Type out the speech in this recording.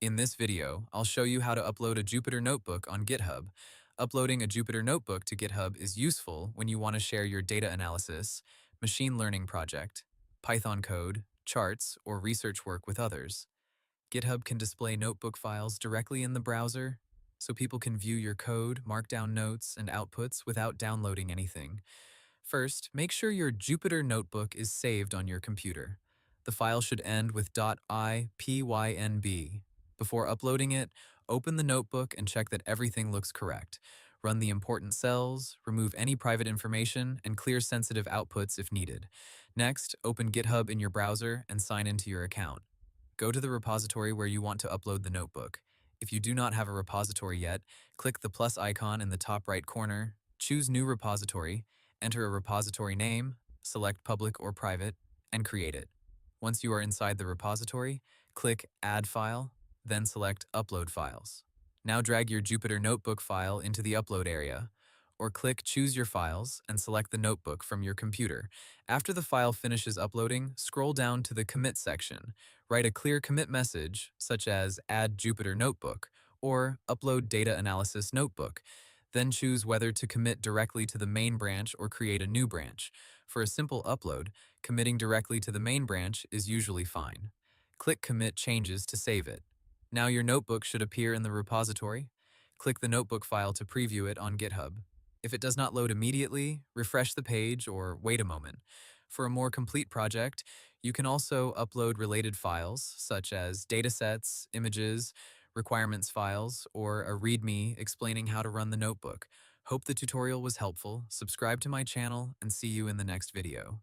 In this video, I'll show you how to upload a Jupyter Notebook on GitHub. Uploading a Jupyter Notebook to GitHub is useful when you want to share your data analysis, machine learning project, Python code, charts, or research work with others. GitHub can display notebook files directly in the browser, so people can view your code, markdown notes, and outputs without downloading anything. First, make sure your Jupyter Notebook is saved on your computer. The file should end with .ipynb. Before uploading it, open the notebook and check that everything looks correct. Run the important cells, remove any private information, and clear sensitive outputs if needed. Next, open GitHub in your browser and sign into your account. Go to the repository where you want to upload the notebook. If you do not have a repository yet, click the plus icon in the top right corner, choose New Repository, enter a repository name, select public or private, and create it. Once you are inside the repository, click Add File, then select Upload Files. Now drag your Jupyter Notebook file into the upload area, or click Choose Your Files and select the notebook from your computer. After the file finishes uploading, scroll down to the Commit section. Write a clear commit message, such as Add Jupyter Notebook or Upload Data Analysis Notebook. Then choose whether to commit directly to the main branch or create a new branch. For a simple upload, committing directly to the main branch is usually fine. Click Commit Changes to save it. Now your notebook should appear in the repository. Click the notebook file to preview it on GitHub. If it does not load immediately, refresh the page or wait a moment. For a more complete project, you can also upload related files such as datasets, images, requirements files, or a README explaining how to run the notebook. Hope the tutorial was helpful. Subscribe to my channel and see you in the next video.